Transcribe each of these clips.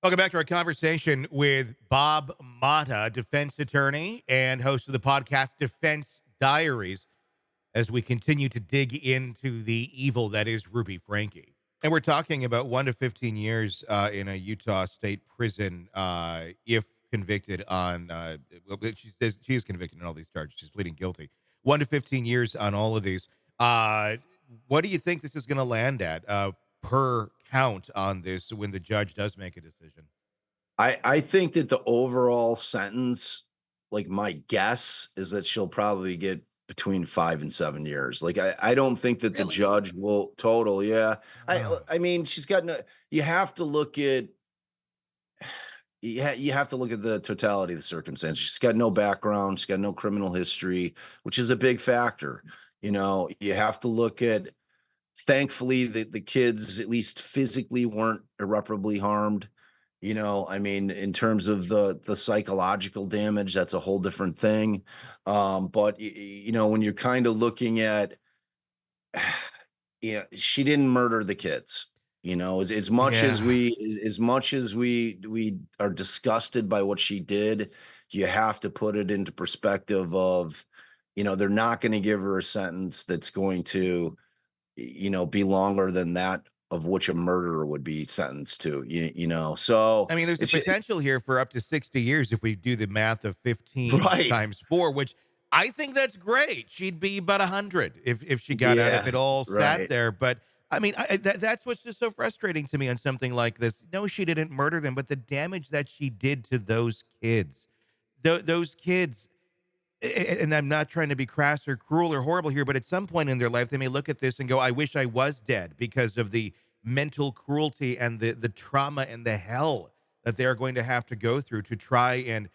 Welcome back to our conversation with Bob Motta, defense attorney and host of the podcast Defense Diaries, as we continue to dig into the evil that is Ruby Franke. And we're talking about 1 to 15 years in a Utah state prison if convicted on, well, she says she is convicted on all these charges. She's pleading guilty. 1 to 15 years on all of these. Uh, what do you think this is going to land at per count on this when the judge does make a decision? I think that the overall sentence, like, my guess is that she'll probably get between 5 and 7 years. Like, I don't think that the Really? judge will total, yeah. Uh, I mean, she's got no you have to look at you have to look at the totality of the circumstances. She's got no background, she's got no criminal history, which is a big factor. You have to look at thankfully, the kids, at least physically, weren't irreparably harmed. I mean, in terms of the psychological damage, that's a whole different thing. But when you're kind of looking at, she didn't murder the kids. As much as yeah. we are disgusted by what she did, you have to put it into perspective of, they're not going to give her a sentence that's going to be longer than that of which a murderer would be sentenced to, so I mean, there's a it's potential here for up to 60 years if we do the math of 15 right. times 4, which I think that's great. She'd be about 100 if she got out, if Yeah, it all sat right. there. But I mean, that's what's just so frustrating to me on something like this. No, she didn't murder them, but the damage that she did to those kids, those kids, and I'm not trying to be crass or cruel or horrible here, but at some point in their life, they may look at this and go, I wish I was dead because of the mental cruelty and the trauma and the hell that they're going to have to go through to try and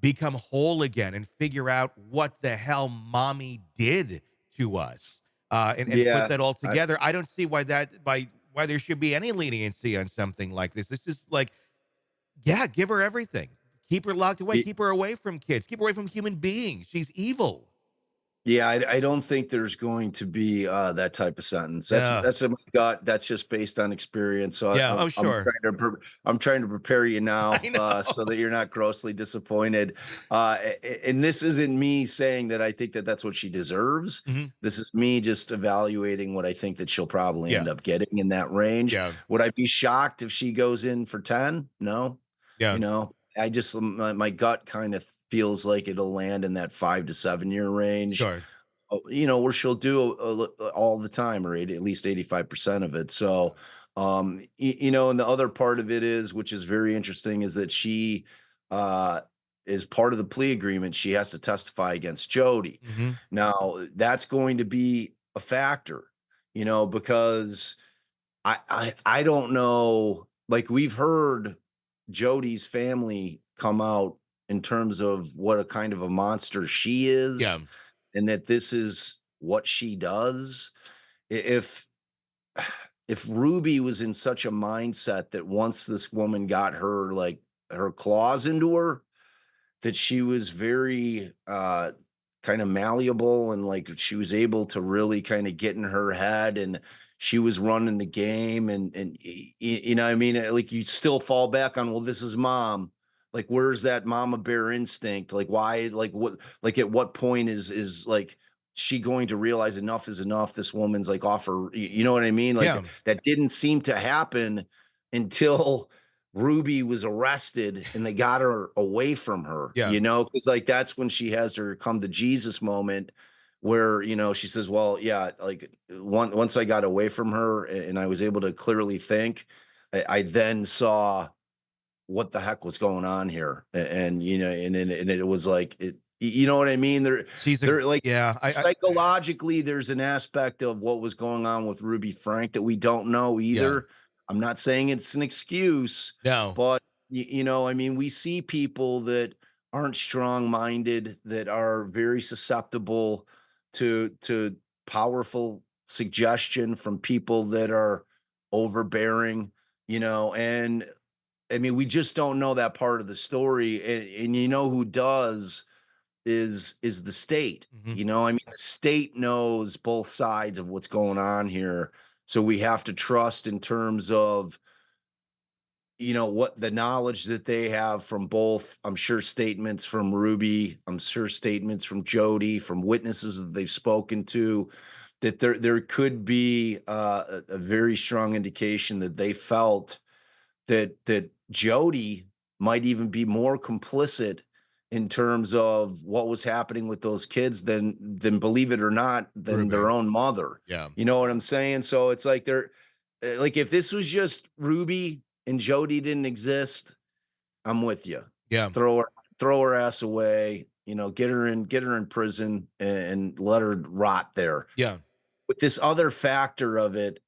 become whole again and figure out what the hell mommy did to us, and put Yeah, that all I together. I don't see why there should be any leniency on something like this. This is like, yeah, give her everything. Keep her locked away. Keep her away from kids. Keep her away from human beings. She's evil. Yeah, I don't think there's going to be, that type of sentence. That's Yeah. that's in my gut, that's just based on experience, so Yeah. I'm Oh, I'm sure. trying to I'm trying to prepare you I now, so know. that you're not grossly disappointed, and this isn't me saying that I think that that's what she deserves. Mhm. This is me just evaluating what I think that she'll probably Yeah. end up getting in that range. Yeah. Would I be shocked if she goes in for 10? No. Yeah. I just my gut kind of feels like it'll land in that 5 to 7 year range. Sure. Where she'll do all the time, or at least 85% of it. Yeah. So, and the other part of it is, which is very interesting, is that she, uh, is part of the plea agreement. She has to testify against Jodi. Mhm. Now, that's going to be a factor, because I don't know. Like, we've heard Jodi's family come out in terms of what a kind of a monster she Yeah. is, and that this is what she does. If if Ruby was in such a mindset that once this woman got her claws into her, that she was very kind of malleable, and like she was able to really kind of get in her head, and she was running the game, and I mean, like, you still fall back on, well, this is mom. Like, where's that mama bear instinct? Like, why, like, what, like, at what point is like she going to realize enough is enough? This woman's like off her, you know what I mean? Like, Yeah. that didn't seem to happen until Ruby was arrested and they got her away from her, Yeah. because like that's when she has her come to Jesus moment where, she says, well, yeah, like, once I got away from her and I was able to clearly think, I then saw what the heck was going on here. And, and it was like, you know what I mean? She's a They're like, yeah. I psychologically, there's an aspect of what was going on with Ruby Frank that we don't know yeah. either. I'm not saying it's an excuse, No. but I mean, we see people that aren't strong-minded, that are very susceptible to powerful suggestion from people that are overbearing, and I mean, we just don't know that part of the story, and who does is the state. Mhm. I mean, the state knows both sides of what's going on here, so we have to trust in terms of what the knowledge that they have from both, I'm sure statements from Ruby, I'm sure statements from Jodi, from witnesses that they've spoken to, that there could be a very strong indication that they felt that Jodi might even be more complicit in terms of what was happening with those kids than believe it or not, than Ruby. their own mother. Yeah. You know what I'm saying? So it's like they're like if this was just Ruby and Jodi didn't exist, I'm with you. Yeah. Throw her throw her ass away, get her in prison and let her rot there. Yeah. With this other factor of it,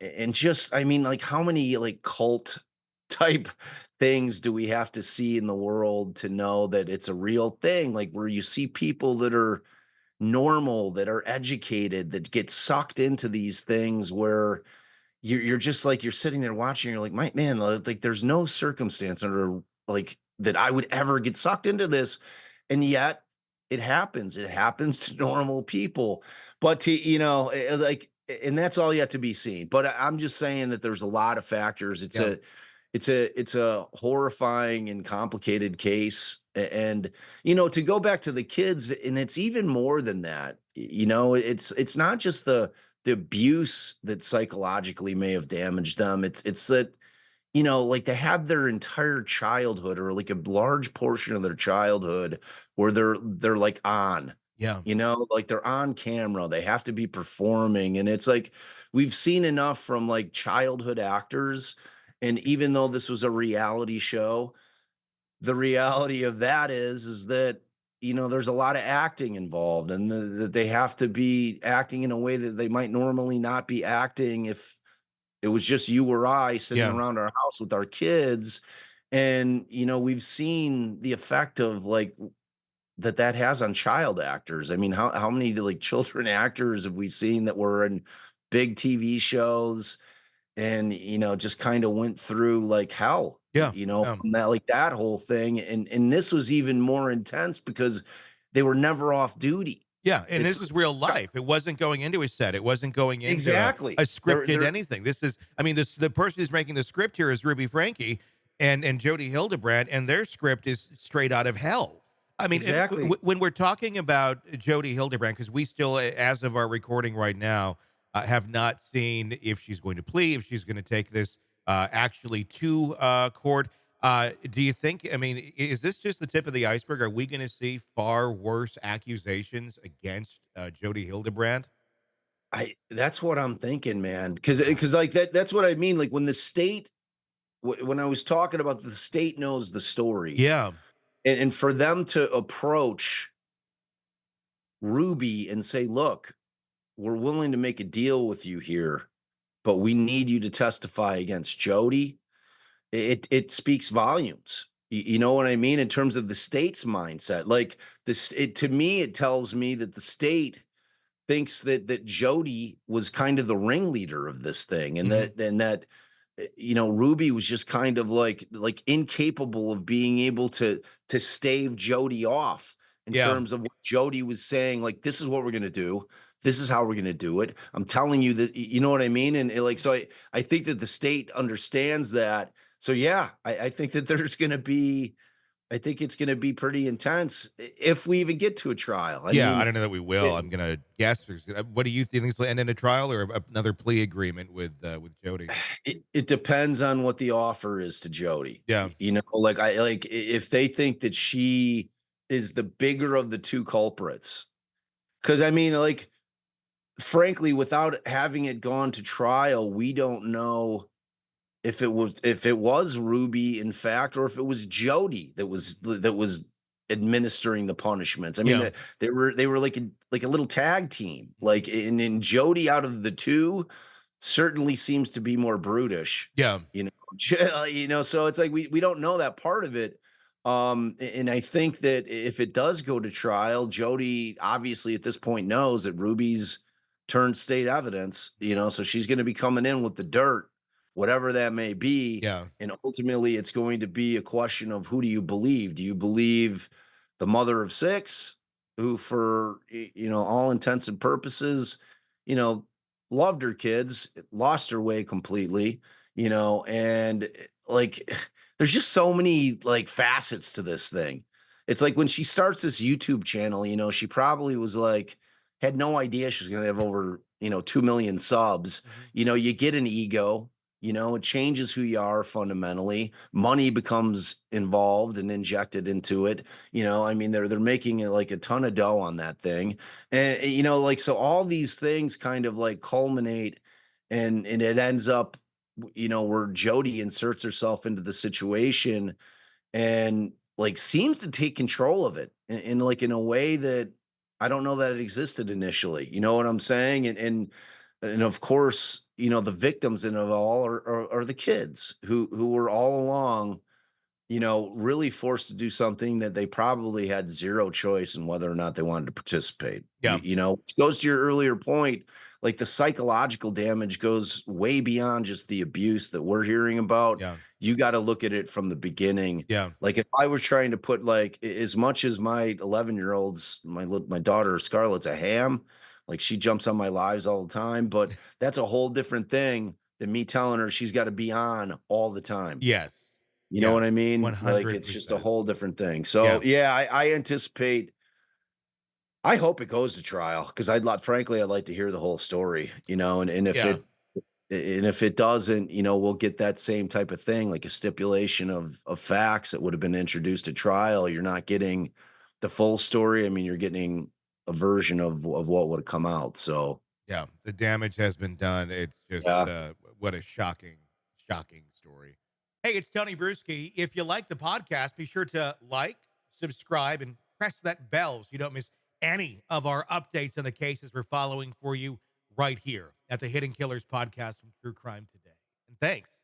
and just I mean, like, how many, like, cult type things do we have to see in the world to know that it's a real thing? Like, where you see people that are normal, that are educated, that get sucked into these things where you're just like, you're sitting there watching, you're like, "My man, like, there's no circumstance under, like, that I would ever get sucked into this," and yet it happens. It happens to normal people, but like, and that's all yet to be seen, but I'm just saying that there's a lot of factors. Yeah. It's a horrifying and complicated case, and, to go back to the kids, and it's even more than that, it's not just the abuse that psychologically may have damaged them. It's that, like, they have their entire childhood, or like a large portion of their childhood, where they're like on, Yeah. like they're on camera. They have to be performing. And it's like we've seen enough from like childhood actors. And even though this was a reality show, the reality of that is that, there's a lot of acting involved, and that they have to be acting in a way that they might normally not be acting if it was just you or I sitting Yeah. around our house with our kids. And, we've seen the effect of like that has on child actors. I mean, how many like children actors have we seen that were in big TV shows and, just kind of went through like hell, Yeah. Yeah. from that, like that whole thing. And this was even more intense because they were never off duty. Yeah, and It's this is real like, life. It wasn't going into a set. It wasn't going into a exactly. scripted anything. This is, I mean, this the person who's making the script here is Ruby Franke and Jodi Hildebrandt, and their script is straight out of hell. I mean, Exactly. when we're talking about Jodi Hildebrandt, because we still, as of our recording right now, have not seen if she's going to plea, if she's going to take this actually to court. Do you think, I mean, is this just the tip of the iceberg? Are we going to see far worse accusations against Jodi Hildebrandt? That's what I'm thinking, man. Because like that's what I mean. Like when the state, when I was talking about the state knows the story, Yeah. and for them to approach Ruby and say, "Look, we're willing to make a deal with you here, but we need you to testify against Jodi." It speaks volumes. You know what I mean? In terms of the state's mindset, like this, to me, it tells me that the state thinks that Jodi was kind of the ringleader of this thing, and Hmm. that Ruby was just kind of like incapable of being able to stave Jodi off in Yeah. terms of what Jodi was saying. Like, this is what we're gonna do. This is how we're gonna do it. I'm telling you that, you know what I mean? And like, so I think that the state understands that. So yeah, I think that there's gonna be I think it's gonna be pretty intense if we even get to a trial. I Yeah. I mean, don't know that we will. I'm going to guess. What do you think? This will end in a trial or another plea agreement with Jodi? it depends on what the offer is to Jodi. Yeah. Like if they think that she is the bigger of the two culprits. Because I mean, like, frankly, without having it gone to trial, we don't know if it was Ruby, in fact, or if it was Jodi that was administering the punishments. I mean, Yeah. they were like a little tag team. Mhm. Like, and Jodi out of the two certainly seems to be more brutish, Yeah. you know. So it's like we don't know that part of it. And I think that if it does go to trial, Jodi obviously at this point knows that Ruby's turned state evidence, so she's going to be coming in with the dirt, whatever that may be. Yeah. And ultimately, it's going to be a question of, who do you believe? Do you believe the mother of six, who, for all intents and purposes, you know, loved her kids, lost her way completely, and like, there's just so many, like, facets to this thing. It's like when she starts this YouTube channel, she probably was like had no idea she was gonna have over, 2,000,000 subs. Mhm. You get an ego, it changes who you are fundamentally. Money becomes involved and injected into it. I mean, they're making, like, a ton of dough on that thing. And, like, so all these things kind of, like, culminate, and it ends up where Jodi inserts herself into the situation and, like, seems to take control of it like, in a way that I don't know that it existed initially, you know what I'm saying? And of course, the victims in it all are the kids who were all along, really forced to do something that they probably had 0 choice in whether or not they wanted to participate. Yeah. Which goes to your earlier point, like, the psychological damage goes way beyond just the abuse that we're hearing about. Yeah. You gotta look at it from the beginning. Yeah. Like, if I were trying to put, like, as much as my 11-year-olds, my daughter Scarlett's a ham, like, she jumps on my lives all the time, but that's a whole different thing than me telling her she's gotta be on all the time. Yes. You know Yeah. what I mean? Like, it's just a 100%. whole different thing. So, Yeah. yeah, I anticipate I hope it goes to trial because frankly, I'd like to hear the whole story, and if Yeah. it doesn't, we'll get that same type of thing, like a stipulation of facts that would have been introduced at trial. You're not getting the full story. I mean, you're getting a version of what would have come out. So, Yeah. The damage has been done. It's just yeah. what a shocking, shocking story. Hey, it's Tony Brueski. If you like the podcast, be sure to like, subscribe, and press that bell so you don't miss any of our updates on the cases we're following for you right here at the Hidden Killers podcast from True Crime Today. And thanks